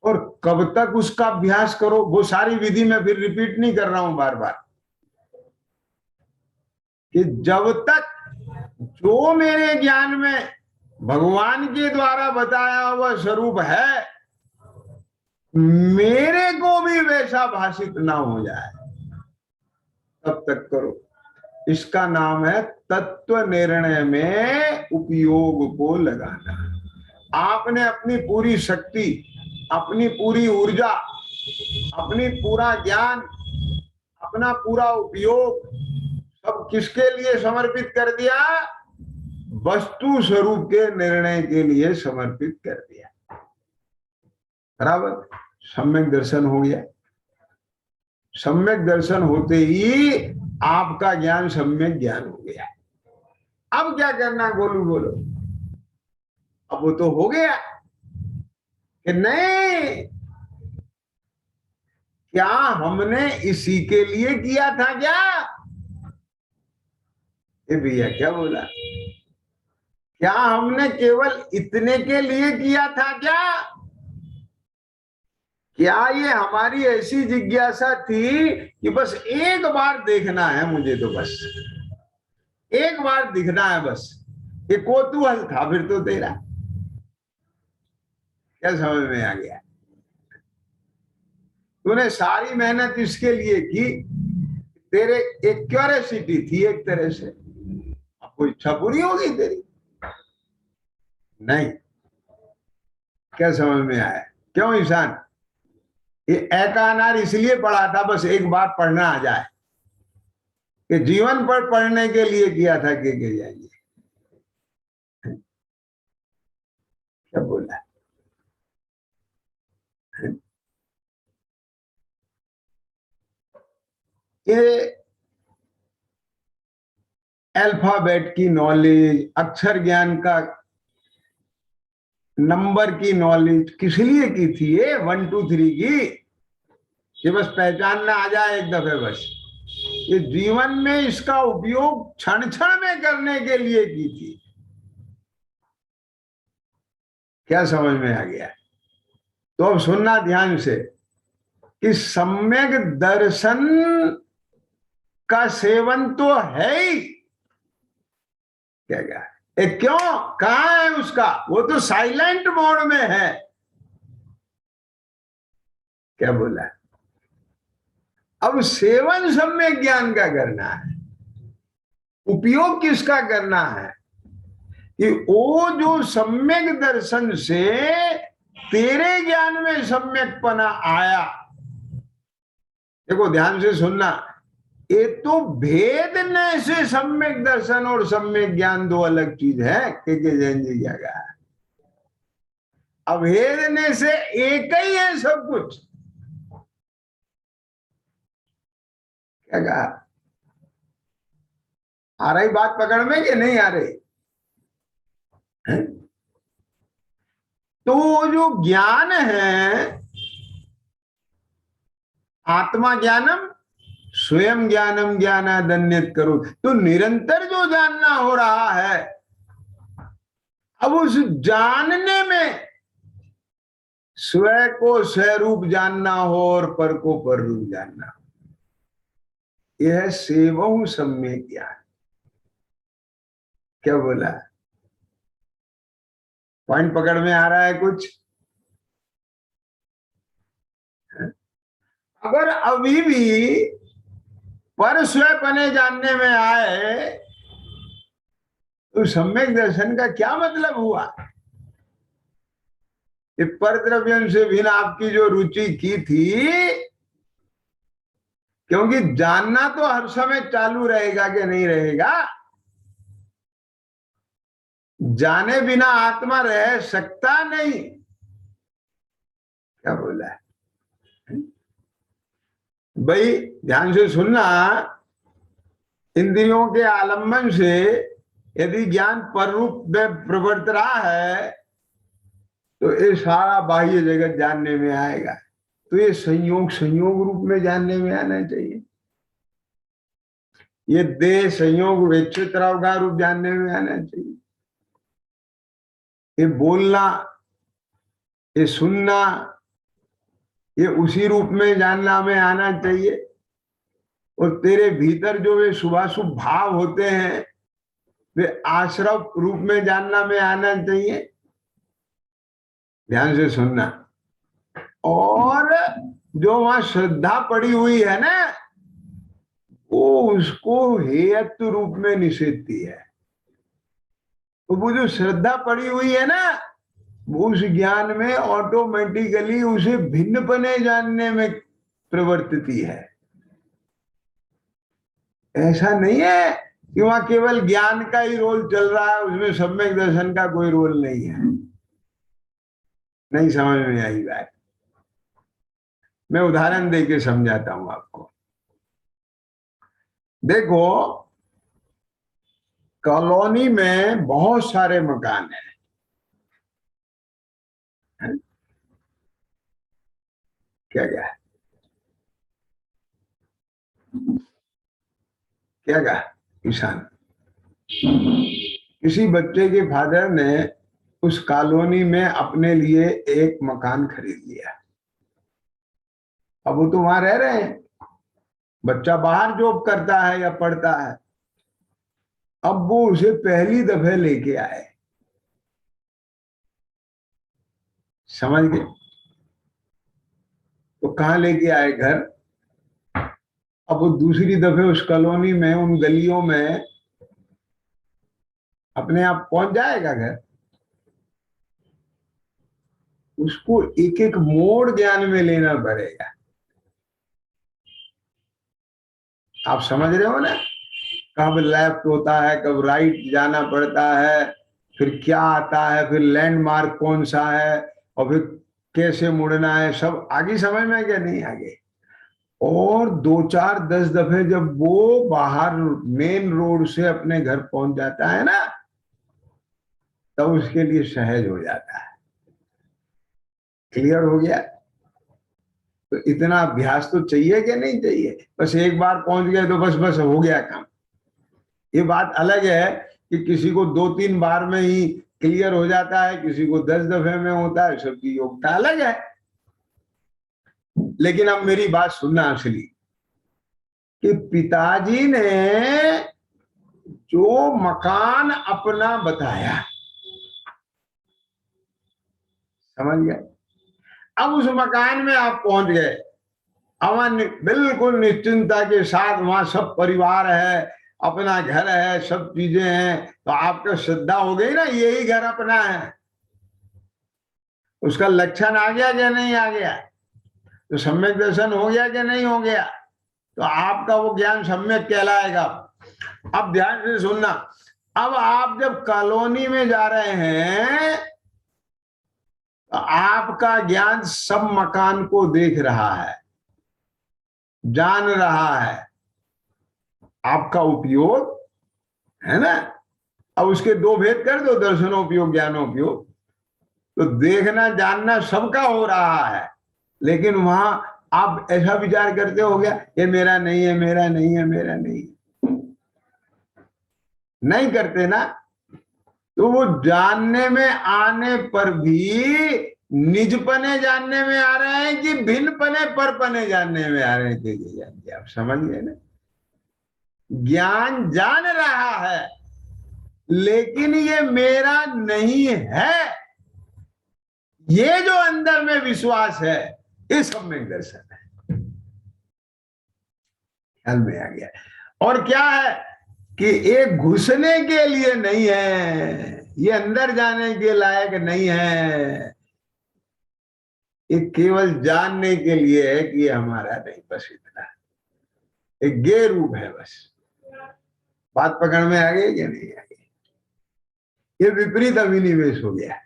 और कब तक उसका अभ्यास करो, वो सारी विधि में फिर रिपीट नहीं कर रहा हूं बार बार, कि जब तक जो मेरे ज्ञान में भगवान के द्वारा बताया हुआ स्वरूप है मेरे को भी वैसा भाषित ना हो जाए, तब तक करो। इसका नाम है तत्व निर्णय में उपयोग को लगाना। आपने अपनी पूरी शक्ति, अपनी पूरी ऊर्जा, अपनी पूरा ज्ञान, अपना पूरा उपयोग सब किसके लिए समर्पित कर दिया? वस्तु स्वरूप के निर्णय के लिए समर्पित कर दिया। बराबर? सम्यक दर्शन हो गया। सम्यक दर्शन होते ही आपका ज्ञान सम्यक ज्ञान हो गया। अब क्या करना गोलू बोलो? अब वो तो हो गया कि नहीं, क्या हमने इसी के लिए किया था क्या? ये भैया क्या बोला? क्या हमने केवल इतने के लिए किया था क्या? क्या ये हमारी ऐसी जिज्ञासा थी कि बस एक बार देखना है मुझे, तो बस एक बार दिखना है बस, ये कौतूहल था फिर तो तेरा? क्या समझ में आ गया? तूने सारी मेहनत इसके लिए की, तेरे एक क्यूरियोसिटी थी एक तरह से, अब कोई इच्छा पूरी होगी तेरी? नहीं। क्या समझ में आया? क्यों ईशान? ये ए का अनार इसलिए पढ़ा था बस एक बार पढ़ना आ जाए, कि जीवन पर पढ़ने के लिए किया था के जाएंगे। क्या बोला? ये अल्फाबेट की नॉलेज, अक्षर ज्ञान का, नंबर की नॉलेज किस लिए की थी? ये 1 2 3 की, ये बस पहचानना आ जाए एक दफे बस। ये जीवन में इसका उपयोग क्षण क्षण में करने के लिए की थी। क्या समझ में आ गया? तो अब सुनना ध्यान से कि सम्यक दर्शन का सेवन तो है ही। क्या क्या क्यों? कहां है उसका? वो तो साइलेंट मोड में है। क्या बोला? अब सेवन सम्यक ज्ञान का करना है, उपयोग किसका करना है? कि वो जो सम्यक दर्शन से तेरे ज्ञान में सम्यकपना आया। देखो ध्यान से सुनना, ये तो भेदने से सम्यक दर्शन और सम्यक ज्ञान दो अलग चीज है। के जैन जी क्या कहा? अभेदने से एक ही है सब कुछ। क्या कहा? आ रही बात पकड़ में कि नहीं आ रही है? तो जो ज्ञान है, आत्मा ज्ञानम स्वयं ज्ञानम ज्ञानादन्यत करो, तो निरंतर जो जानना हो रहा है, अब उस जानने में स्वयं को स्वरूप जानना हो और पर को पर रूप जानना हो, यह सेवऊ सम्यक ज्ञान। क्या बोला? पॉइंट पकड़ में आ रहा है कुछ? अगर अभी भी पर स्वयंपने जानने में आए तो सम्यक दर्शन का क्या मतलब हुआ? ये पर द्रव्यम से भिन्न आपकी जो रुचि की थी, क्योंकि जानना तो हर समय चालू रहेगा कि नहीं रहेगा? जाने बिना आत्मा रह सकता नहीं। क्या बोला है भाई? ध्यान से सुनना। इंद्रियों के आलम्बन से यदि ज्ञान पर रूप में प्रवर्त रहा है तो ये सारा बाह्य जगत जानने में आएगा। तो ये संयोग संयोग रूप में जानने में आना चाहिए। ये देह संयोग वेक्षित्राव का रूप जानने में आना चाहिए। ये बोलना, ये सुनना, ये उसी रूप में जानना में आना चाहिए। और तेरे भीतर जो वे शुभाशुभ भाव होते हैं वे आश्रव रूप में जानना में आना चाहिए। ध्यान से सुनना। और जो वहां श्रद्धा पड़ी हुई है ना, वो उसको हेयत्व रूप में निषेधती है। तो वो जो श्रद्धा पड़ी हुई है ना, वो उस ज्ञान में ऑटोमेटिकली उसे भिन्नपने जानने में प्रवर्तिती है। ऐसा नहीं है कि वहां केवल ज्ञान का ही रोल चल रहा है, उसमें सम्यक दर्शन का कोई रोल नहीं है। नहीं समझ में आई बात? मैं उदाहरण देके समझाता हूं आपको। देखो, कॉलोनी में बहुत सारे मकान हैं, क्या क्या क्या क्या किसान, किसी बच्चे के फादर ने उस कॉलोनी में अपने लिए एक मकान खरीद लिया। अब वो तो वहां रह रहे हैं, बच्चा बाहर जॉब करता है या पढ़ता है। अब वो उसे पहली दफे लेके आए, समझ गए? तो कहाँ लेके आए? घर। अब वो दूसरी दफे उस कॉलोनी में, उन गलियों में अपने आप पहुंच जाएगा घर? उसको एक एक मोड़ ज्ञान में लेना पड़ेगा। आप समझ रहे हो ना? कब लेफ्ट होता है, कब राइट जाना पड़ता है, फिर क्या आता है, फिर लैंडमार्क कौन सा है, और फिर कैसे मुड़ना है, सब आगे समझ में क्या नहीं आगे? और 2 4 10 दफे जब वो बाहर मेन रोड से अपने घर पहुंच जाता है ना, तब उसके लिए सहज हो जाता है। क्लियर हो गया? तो इतना अभ्यास तो चाहिए कि नहीं चाहिए? बस एक बार पहुंच गए तो बस बस हो गया काम। ये बात अलग है कि किसी को 2 3 बार में ही क्लियर हो जाता है, किसी को 10 दफे में होता है, सबकी योग्यता अलग है। लेकिन अब मेरी बात सुनना असली, कि पिताजी ने जो मकान अपना बताया, समझ गए? अब उस मकान में आप पहुंच गए, अमन बिल्कुल निश्चिंता के साथ, वहां सब परिवार है, अपना घर है, सब चीजें हैं, तो आपका श्रद्धा हो गई ना, यही घर अपना है। उसका लक्षण आ गया कि नहीं आ गया? तो सम्यक दर्शन हो गया कि नहीं हो गया? तो आपका वो ज्ञान सम्यक कहलाएगा। अब ध्यान से सुनना। अब आप जब कॉलोनी में जा रहे हैं तो आपका ज्ञान सब मकान को देख रहा है, जान रहा है, आपका उपयोग है ना। अब उसके दो भेद कर दो, दर्शनोपयोग ज्ञानोपयोग। तो देखना जानना सबका हो रहा है, लेकिन वहां आप ऐसा विचार करते हो गया ये मेरा नहीं है, मेरा नहीं है, मेरा नहीं है, नहीं करते ना। तो वो जानने में आने पर भी निजपने जानने में आ रहे हैं कि भिन्नपने परपने जानने में आ रहे हैं, कि आप समझ गए ना। ज्ञान जान रहा है लेकिन ये मेरा नहीं है, ये जो अंदर में विश्वास है, ये सम्यक दर्शन है। ख्याल में आ गया। और क्या है कि एक घुसने के लिए नहीं है, ये अंदर जाने के लायक नहीं है, ये केवल जानने के लिए है कि ये हमारा नहीं, बस इतना। एक गे रूप है बस। बात पकड़ में आ गई कि नहीं आ गई? ये विपरीत अभिनिवेश हो गया।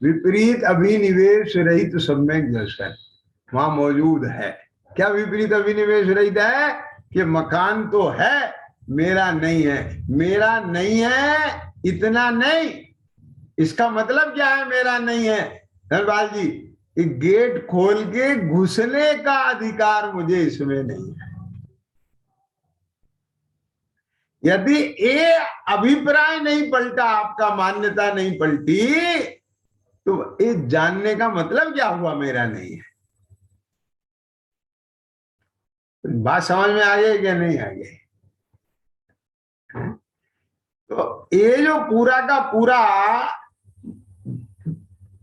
विपरीत अभिनिवेश रहित सम्यक दर्शन वहां मौजूद है। क्या विपरीत अभिनिवेश रहित है? कि मकान तो है, मेरा नहीं है। मेरा नहीं है इतना नहीं, इसका मतलब क्या है मेरा नहीं है? धनपाल जी, गेट खोल के घुसने का अधिकार मुझे इसमें नहीं है। यदि ये अभिप्राय नहीं पलटा, आपका मान्यता नहीं पलटी, तो ये जानने का मतलब क्या हुआ मेरा नहीं है? बात समझ में आ गई कि नहीं आ गई? तो ये जो पूरा का पूरा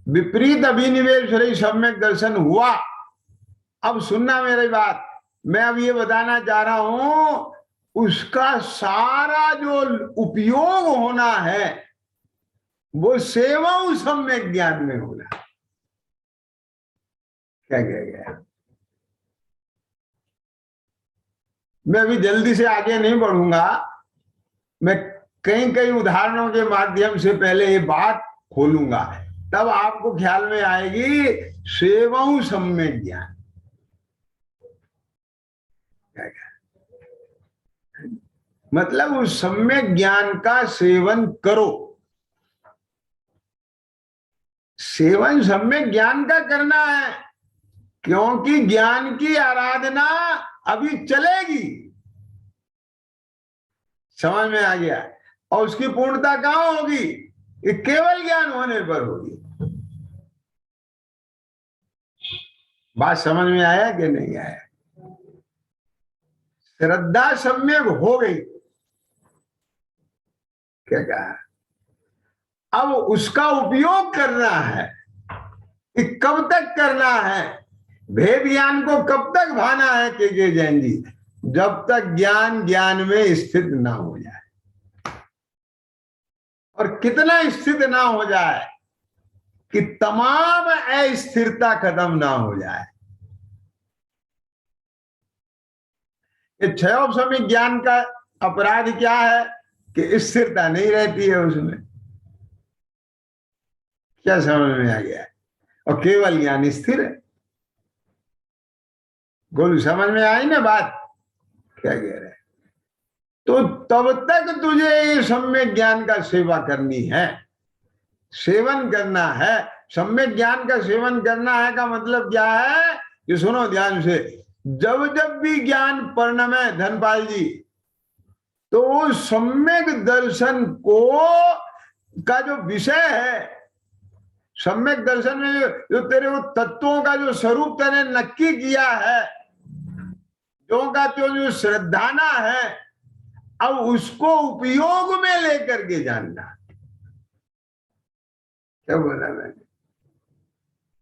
विपरीत अभिनिवेश रही सम्यक दर्शन हुआ। अब सुनना मेरी बात, मैं अब ये बताना चाह रहा हूं, उसका सारा जो उपयोग होना है वो सेवा सम्यक ज्ञान में होना। क्या कह गया? मैं अभी जल्दी से आगे नहीं बढ़ूंगा, मैं कई कई उदाहरणों के माध्यम से पहले ये बात खोलूंगा, तब आपको ख्याल में आएगी सेवा सम्यक ज्ञान। मतलब उस सम्यक ज्ञान का सेवन करो। सेवन सम्यक ज्ञान का करना है, क्योंकि ज्ञान की आराधना अभी चलेगी। समझ में आ गया? और उसकी पूर्णता कहां होगी? ये केवल ज्ञान होने पर होगी। बात समझ में आया कि नहीं आया? श्रद्धा सम्यक हो गई। क्या कहा? अब उसका उपयोग करना है कि कब तक करना है? भेद ज्ञान को कब तक भाना है के जैन जी? जब तक ज्ञान ज्ञान में स्थित ना हो जाए। और कितना स्थित ना हो जाए कि तमाम अस्थिरता खत्म ना हो जाए। ये क्षयोपशमी ज्ञान का अपराध क्या है? कि स्थिरता नहीं रहती है उसमें। क्या समझ में आ गया? और केवल ज्ञान स्थिर है। गोलू समझ में आई ना बात? क्या कह रहे? तो तब तक तुझे ये सम्यक ज्ञान का सेवा करनी है, सेवन करना है। सम्यक ज्ञान का सेवन करना है का मतलब क्या है? ये सुनो ध्यान से। जब जब भी ज्ञान परिणमे धनपाल जी, तो सम्यक दर्शन को का जो विषय है, सम्यक दर्शन में जो तेरे वो तत्वों का जो स्वरूप तेने नक्की किया है, जो का तो जो श्रद्धाना है, अब उसको उपयोग में लेकर के जानना। क्या बोला मैंने?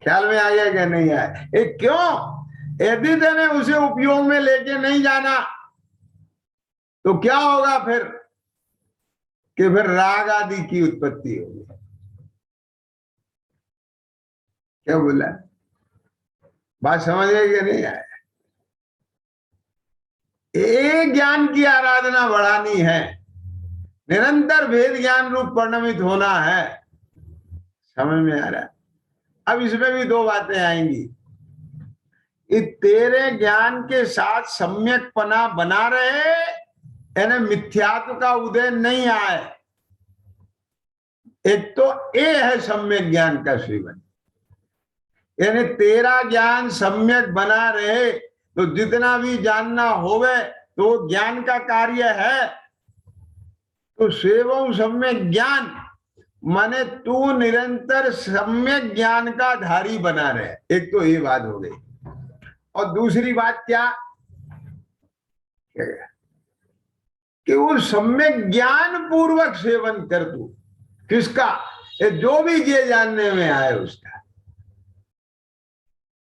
ख्याल में आ गया क्या नहीं आया? एक क्यों? यदि तेने उसे उपयोग में लेके नहीं जाना तो क्या होगा फिर? कि फिर राग आदि की उत्पत्ति होगी। क्या बोला? बात समझ गए कि नहीं आया? एक ज्ञान की आराधना बढ़ानी है, निरंतर भेद ज्ञान रूप परिणमित होना है। समझ में आ रहा है? अब इसमें भी दो बातें आएंगी। कि तेरे ज्ञान के साथ सम्यकपना बना रहे, यानी मिथ्यात्व का उदय नहीं आए। एक तो ये है सम्यक ज्ञान का सेवन, यानी तेरा ज्ञान सम्यक बना रहे, तो जितना भी जानना होवे तो ज्ञान का कार्य है। तो सेवं सम्यक ज्ञान माने तू निरंतर सम्यक ज्ञान का धारी बना रहे। एक तो ये बात हो गई। और दूसरी बात क्या कि वो सम्यक ज्ञान पूर्वक सेवन कर तू। किसका? ये जो भी ये जानने में आए उसका।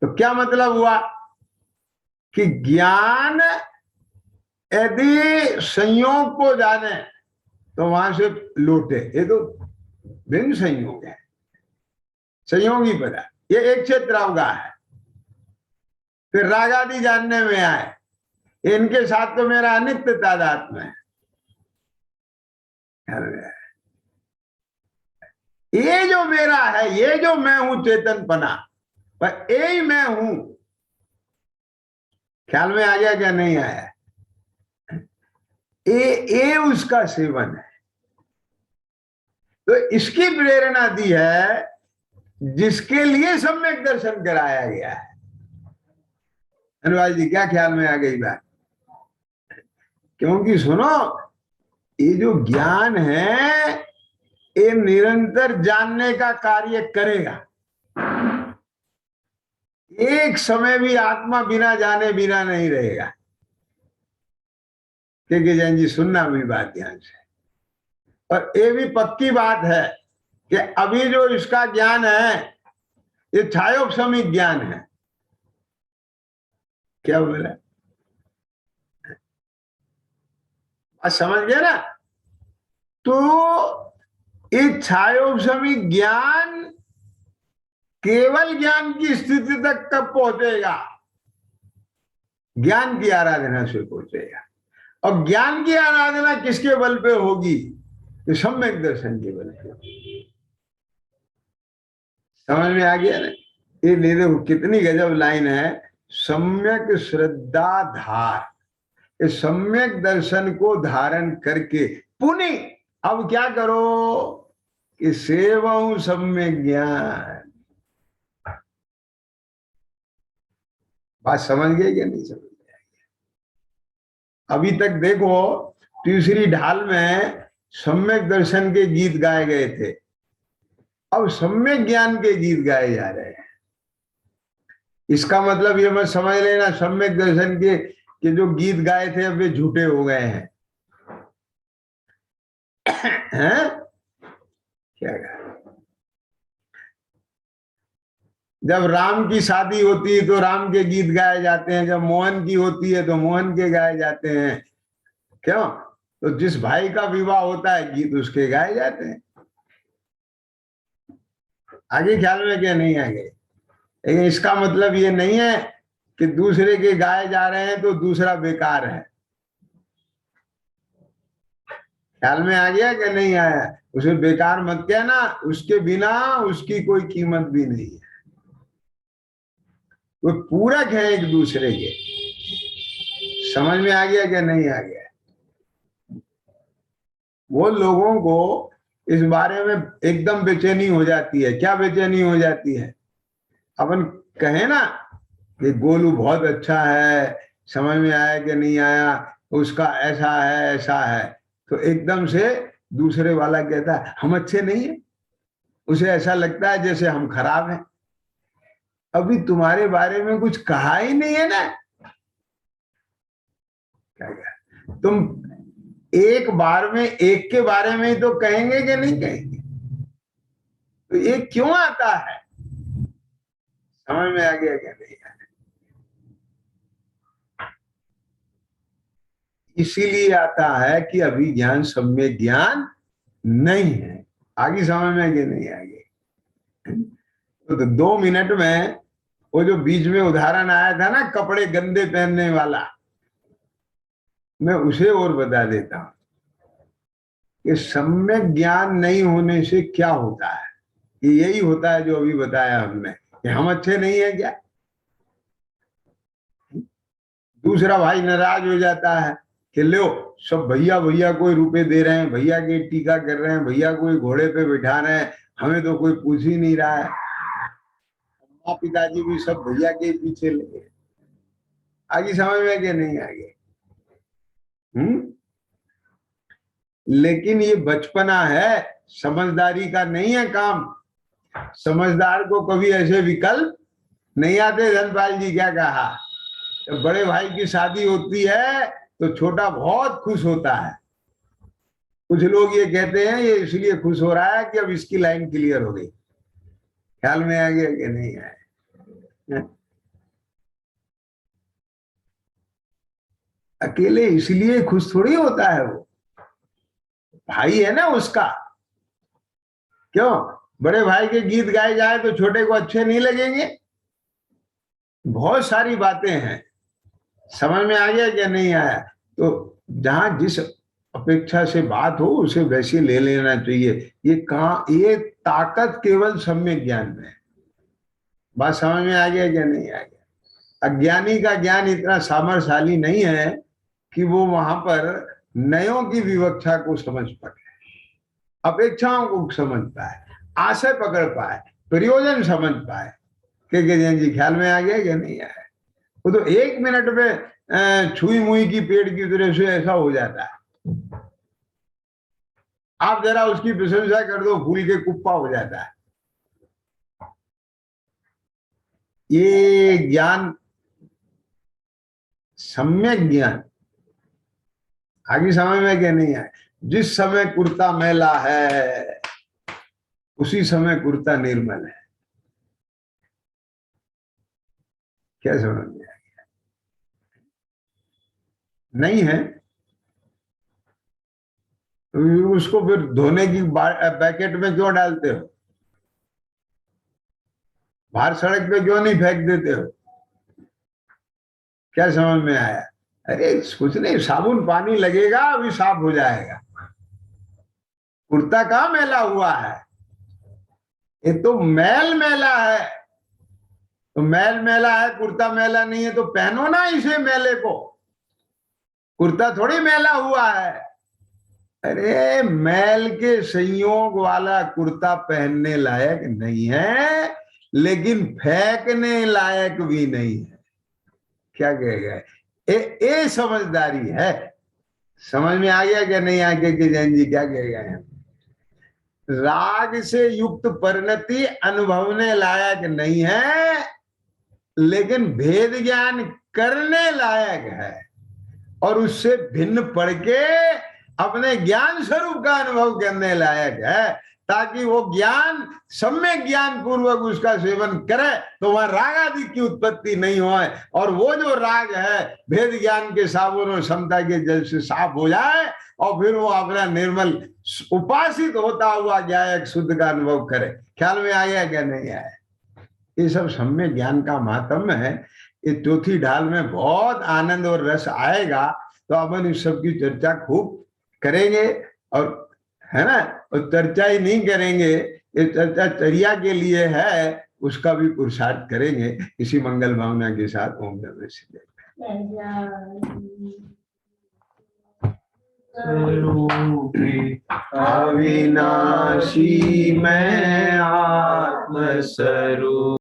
तो क्या मतलब हुआ कि ज्ञान यदि संयोग को जाने तो वहां से लौटे, ये तो भिन्न संयोग है, संयोगी पदा, ये एक क्षेत्र अवगा है। फिर राग आदि जानने में आए, इनके साथ तो मेरा अनित्य तादात्म्य है। ये जो मेरा है, ये जो मैं हूं चेतनपना, पर यही मैं हूं। ख्याल में आ गया क्या नहीं आया? ये उसका सेवन है। तो इसकी प्रेरणा दी है जिसके लिए सम्यक दर्शन कराया गया है। अनुराज जी क्या ख्याल में आ गई बात? क्योंकि सुनो, ये जो ज्ञान है ये निरंतर जानने का कार्य करेगा। एक समय भी आत्मा बिना जाने बिना नहीं रहेगा। क्योंकि जैन जी सुनना भी बात ध्यान से, और ये भी पक्की बात है कि अभी जो इसका ज्ञान है ये छायोपशमिक ज्ञान है। क्या बोला? आज समझ गया ना? तो ये छायोपशमिक ज्ञान केवल ज्ञान की स्थिति तक कब पहुंचेगा? ज्ञान की आराधना से पहुंचेगा। और ज्ञान की आराधना किसके बल पे होगी? तो सम्यक दर्शन के बल पे। समझ में आ गया ना? ये देखो कितनी गजब लाइन है। सम्यक श्रद्धा धार, इस सम्यक दर्शन को धारण करके पुनः अब क्या करो कि सेवं सम्यक ज्ञान। बात समझ गए कि नहीं समझ गए? अभी तक देखो तीसरी ढाल में सम्यक दर्शन के गीत गाए गए थे, अब सम्यक ज्ञान के गीत गाए जा रहे हैं। इसका मतलब ये मत समझ लेना सम्यक दर्शन के जो गीत गाए थे अब वे झूठे हो गए हैं। हैं? क्या कहा? जब राम की शादी होती है तो राम के गीत गाए जाते हैं, जब मोहन की होती है तो मोहन के गाए जाते हैं। क्यों? तो जिस भाई का विवाह होता है गीत उसके गाए जाते हैं। आगे ख्याल में क्या नहीं आगे? लेकिन इसका मतलब ये नहीं है कि दूसरे के गाए जा रहे हैं तो दूसरा बेकार है। ख्याल में आ गया कि नहीं आया? उसे बेकार मत कहना, उसके बिना उसकी कोई कीमत भी नहीं है। वो पूरक है एक दूसरे के। समझ में आ गया कि नहीं आ गया? वो लोगों को इस बारे में एकदम बेचैनी हो जाती है। क्या बेचैनी हो जाती है? अपन कहे ना कि गोलू बहुत अच्छा है, समझ में आया कि नहीं आया, उसका ऐसा है ऐसा है, तो एकदम से दूसरे वाला कहता है हम अच्छे नहीं है। उसे ऐसा लगता है जैसे हम खराब हैं। अभी तुम्हारे बारे में कुछ कहा ही नहीं है ना। क्या कहा? तुम एक बार में एक के बारे में ही तो कहेंगे कि नहीं कहेंगे? तो ये क्यों आता है? समझ में आ गया क्या नहीं? इसीलिए आता है कि अभी ज्ञान सम्यक ज्ञान नहीं है। आगे समझ में कि नहीं आगे? तो 2 मिनट में वो जो बीच में उदाहरण आया था ना कपड़े गंदे पहनने वाला, मैं उसे और बता देता हूं कि सम्यक ज्ञान नहीं होने से क्या होता है। कि यही होता है जो अभी बताया हमने कि हम अच्छे नहीं है क्या? दूसरा भाई नाराज हो जाता है कि लो सब भैया भैया कोई रुपए दे रहे हैं, भैया के टीका कर रहे हैं, भैया कोई घोड़े पे बिठा रहे हैं, हमें तो कोई पूछ ही नहीं रहा है। माँ पिताजी भी सब भैया के पीछे लगे। आगे समझ में कि नहीं आगे? लेकिन ये बचपना है, समझदारी का नहीं है काम। समझदार को कभी ऐसे विकल्प नहीं आते। धनपाल जी क्या कहा, जब बड़े भाई की शादी होती है तो छोटा बहुत खुश होता है। कुछ लोग ये कहते हैं ये इसलिए खुश हो रहा है कि अब इसकी लाइन क्लियर हो गई। ख्याल में आ गया कि नहीं आया? अकेले इसलिए खुश थोड़ी होता है, वो भाई है ना उसका। क्यों? बड़े भाई के गीत गाए जाए तो छोटे को अच्छे नहीं लगेंगे? बहुत सारी बातें हैं। समझ में आ गया क्या नहीं आया? तो जहां जिस अपेक्षा से बात हो उसे वैसे ले लेना चाहिए। ये कहाँ, ये ताकत केवल सम्यक ज्ञान में है। बात समझ में आ गया क्या नहीं आ गया? अज्ञानी का ज्ञान इतना सामर्थ्यशाली नहीं है कि वो वहां पर नयों की विवक्षा को समझ पाए, अपेक्षाओं को समझ पाए, आशय पकड़ पाए, प्रयोजन समझ पाए। जैन जी ख्याल में आ गया क्या नहीं आया? वो तो 1 मिनट में छुई मुई की पेड़ की तरह से ऐसा हो जाता है। आप जरा उसकी प्रशंसा कर दो, फूल के कुप्पा हो जाता है। ये ज्ञान, सम्यक ज्ञान, आगे समझ में क्या नहीं है? जिस समय कुर्ता मैला है उसी समय कुर्ता निर्मल है। क्या समझ में आ गया? नहीं है उसको फिर धोने की पैकेट में क्यों डालते हो? बाहर सड़क पे क्यों नहीं फेंक देते हो? क्या समझ में आया? अरे कुछ नहीं, साबुन पानी लगेगा अभी साफ हो जाएगा। कुर्ता कहाँ मैला हुआ है? ये तो मैल मैला है। तो मैल मैला है, कुर्ता मैला नहीं है, तो पहनो ना इसे मैले को। कुर्ता थोड़ी मैला हुआ है। अरे मैल के संयोग वाला कुर्ता पहनने लायक नहीं है, लेकिन फेंकने लायक भी नहीं है। क्या कहेगा? ए समझदारी है। समझ में आ गया क्या नहीं आ गया कि जैन जी क्या कह गए हैं? राग से युक्त परिणति अनुभवने लायक नहीं है, लेकिन भेद ज्ञान करने लायक है, और उससे भिन्न पढ़ के अपने ज्ञान स्वरूप का अनुभव करने लायक है, ताकि वो ज्ञान सम्यक ज्ञान पूर्वक उसका सेवन करे तो वह राग आदि की उत्पत्ति नहीं हो, और वो जो राग है भेद ज्ञान के साबुन और समता के जल से साफ हो जाए, और फिर वो अपना निर्मल उपासित होता हुआ ज्ञायक शुद्ध का अनुभव करे। ख्याल में आया क्या नहीं आया? ये सब सम्यक ज्ञान का महात्म्य है। ये चौथी ढाल में बहुत आनंद और रस आएगा, तो अपन इस सब की चर्चा खूब करेंगे। और है ना, और चर्चा ही नहीं करेंगे, ये चर्चा चर्या के लिए है, उसका भी पुरुषार्थ करेंगे। इसी मंगल भावना के साथ ओम नमः शिवाय। अविनाशी मैं आत्म स्वरूप।